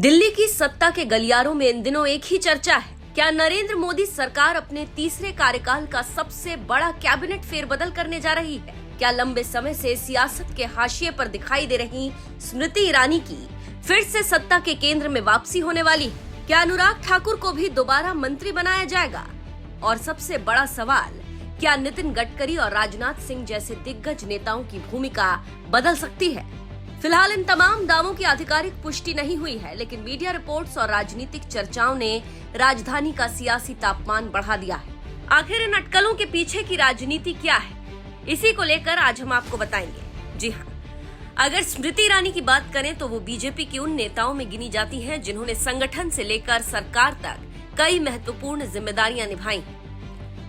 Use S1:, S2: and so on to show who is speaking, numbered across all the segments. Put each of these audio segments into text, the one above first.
S1: दिल्ली की सत्ता के गलियारों में इन दिनों एक ही चर्चा है। क्या नरेंद्र मोदी सरकार अपने तीसरे कार्यकाल का सबसे बड़ा कैबिनेट फेरबदल करने जा रही है? क्या लंबे समय से सियासत के हाशिए पर दिखाई दे रही स्मृति ईरानी की फिर से सत्ता के केंद्र में वापसी होने वाली है? क्या अनुराग ठाकुर को भी दोबारा मंत्री बनाया जाएगा? और सबसे बड़ा सवाल, क्या नितिन गडकरी और राजनाथ सिंह जैसे दिग्गज नेताओं की भूमिका बदल सकती है? फिलहाल इन तमाम दावों की आधिकारिक पुष्टि नहीं हुई है, लेकिन मीडिया रिपोर्ट्स और राजनीतिक चर्चाओं ने राजधानी का सियासी तापमान बढ़ा दिया है। आखिर इन अटकलों के पीछे की राजनीति क्या है, इसी को लेकर आज हम आपको बताएंगे। जी हाँ, अगर स्मृति ईरानी की बात करें तो वो बीजेपी की उन नेताओं में गिनी जाती हैं जिन्होंने संगठन से लेकर सरकार तक कई महत्वपूर्ण जिम्मेदारियां निभाई हैं।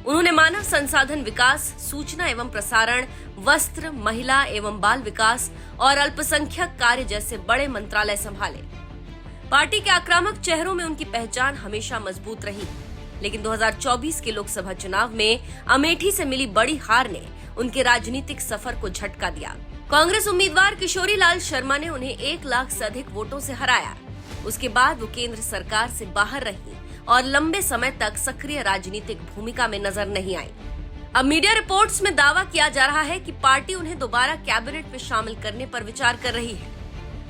S1: उन्होंने मानव संसाधन विकास, सूचना एवं प्रसारण, वस्त्र, महिला एवं बाल विकास और अल्पसंख्यक कार्य जैसे बड़े मंत्रालय संभाले। पार्टी के आक्रामक चेहरों में उनकी पहचान हमेशा मजबूत रही, लेकिन 2024 के लोकसभा चुनाव में अमेठी से मिली बड़ी हार ने उनके राजनीतिक सफर को झटका दिया। कांग्रेस उम्मीदवार किशोरी लाल शर्मा ने उन्हें 1 लाख से अधिक वोटों से हराया। उसके बाद वो केंद्र सरकार से बाहर रही और लंबे समय तक सक्रिय राजनीतिक भूमिका में नजर नहीं आई। अब मीडिया रिपोर्ट्स में दावा किया जा रहा है कि पार्टी उन्हें दोबारा कैबिनेट में शामिल करने पर विचार कर रही है।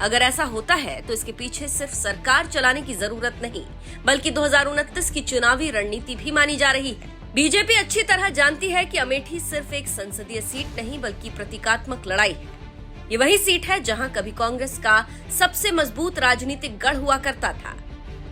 S1: अगर ऐसा होता है तो इसके पीछे सिर्फ सरकार चलाने की जरूरत नहीं, बल्कि 2029 की चुनावी रणनीति भी मानी जा रही है। बीजेपी अच्छी तरह जानती है कि अमेठी सिर्फ एक संसदीय सीट नहीं बल्कि प्रतीकात्मक लड़ाई है। ये वही सीट है जहां कभी कांग्रेस का सबसे मजबूत राजनीतिक गढ़ हुआ करता था।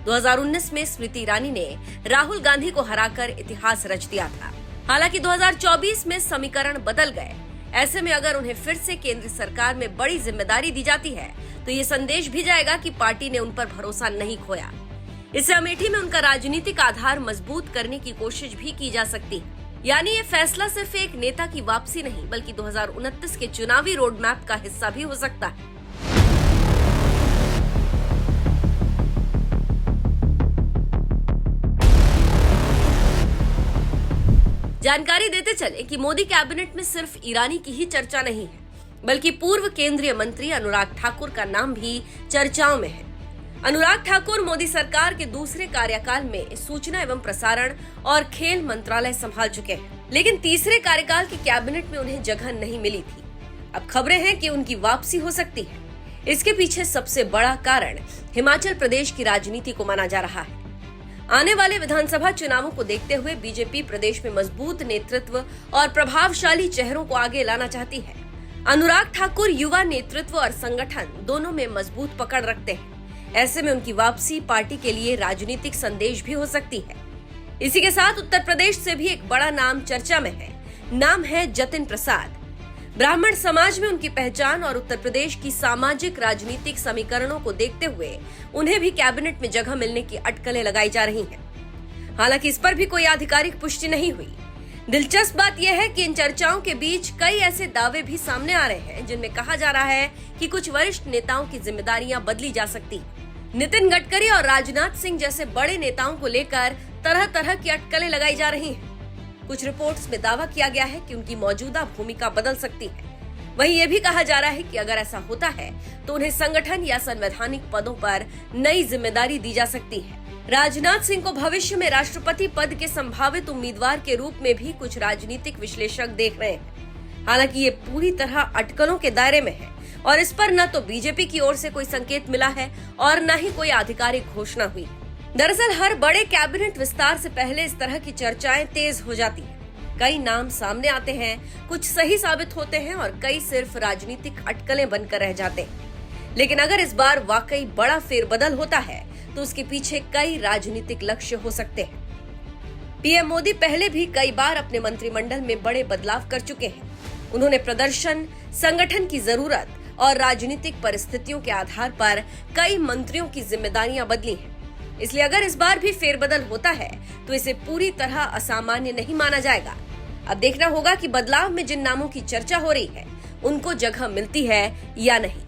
S1: 2019 में स्मृति ईरानी ने राहुल गांधी को हराकर इतिहास रच दिया था। हालांकि 2024 में समीकरण बदल गए। ऐसे में अगर उन्हें फिर से केंद्र सरकार में बड़ी जिम्मेदारी दी जाती है तो ये संदेश भी जाएगा कि पार्टी ने उन पर भरोसा नहीं खोया। इससे अमेठी में उनका राजनीतिक आधार मजबूत करने की कोशिश भी की जा सकती है। यानी ये फैसला सिर्फ एक नेता की वापसी नहीं बल्कि 2029 के चुनावी रोड मैप का हिस्सा भी हो सकता है। जानकारी देते चले कि मोदी कैबिनेट में सिर्फ ईरानी की ही चर्चा नहीं है, बल्कि पूर्व केंद्रीय मंत्री अनुराग ठाकुर का नाम भी चर्चाओं में है। अनुराग ठाकुर मोदी सरकार के दूसरे कार्यकाल में सूचना एवं प्रसारण और खेल मंत्रालय संभाल चुके हैं, लेकिन तीसरे कार्यकाल के कैबिनेट में उन्हें जगह नहीं मिली थी। अब खबरें हैं कि उनकी वापसी हो सकती है। इसके पीछे सबसे बड़ा कारण हिमाचल प्रदेश की राजनीति को माना जा रहा है। आने वाले विधानसभा चुनावों को देखते हुए बीजेपी प्रदेश में मजबूत नेतृत्व और प्रभावशाली चेहरों को आगे लाना चाहती है। अनुराग ठाकुर युवा नेतृत्व और संगठन दोनों में मजबूत पकड़ रखते हैं। ऐसे में उनकी वापसी पार्टी के लिए राजनीतिक संदेश भी हो सकती है। इसी के साथ उत्तर प्रदेश से भी एक बड़ा नाम चर्चा में है। नाम है जतिन प्रसाद। ब्राह्मण समाज में उनकी पहचान और उत्तर प्रदेश की सामाजिक राजनीतिक समीकरणों को देखते हुए उन्हें भी कैबिनेट में जगह मिलने की अटकलें लगाई जा रही हैं। हालांकि इस पर भी कोई आधिकारिक पुष्टि नहीं हुई। दिलचस्प बात यह है कि इन चर्चाओं के बीच कई ऐसे दावे भी सामने आ रहे हैं जिनमें कहा जा रहा है कि कुछ वरिष्ठ नेताओं की जिम्मेदारियां बदली जा सकती। नितिन गडकरी और राजनाथ सिंह जैसे बड़े नेताओं को लेकर तरह तरह की अटकलें लगाई जा रही हैं। कुछ रिपोर्ट्स में दावा किया गया है कि उनकी मौजूदा भूमिका बदल सकती है। वहीं ये भी कहा जा रहा है कि अगर ऐसा होता है तो उन्हें संगठन या संवैधानिक पदों पर नई जिम्मेदारी दी जा सकती है। राजनाथ सिंह को भविष्य में राष्ट्रपति पद के संभावित उम्मीदवार के रूप में भी कुछ राजनीतिक विश्लेषक देख रहे हैं। हालांकि ये पूरी तरह अटकलों के दायरे में है और इस पर न तो बीजेपी की ओर से कोई संकेत मिला है और न ही कोई आधिकारिक घोषणा हुई। दरअसल हर बड़े कैबिनेट विस्तार से पहले इस तरह की चर्चाएं तेज हो जाती हैं। कई नाम सामने आते हैं, कुछ सही साबित होते हैं और कई सिर्फ राजनीतिक अटकलें बनकर रह जाते हैं। लेकिन अगर इस बार वाकई बड़ा फेरबदल होता है तो उसके पीछे कई राजनीतिक लक्ष्य हो सकते हैं। पीएम मोदी पहले भी कई बार अपने मंत्रिमंडल में बड़े बदलाव कर चुके हैं। उन्होंने प्रदर्शन, संगठन की जरूरत और राजनीतिक परिस्थितियों के आधार पर कई मंत्रियों की जिम्मेदारियां बदली हैं। इसलिए अगर इस बार भी फेरबदल होता है तो इसे पूरी तरह असामान्य नहीं माना जाएगा। अब देखना होगा कि बदलाव में जिन नामों की चर्चा हो रही है उनको जगह मिलती है या नहीं।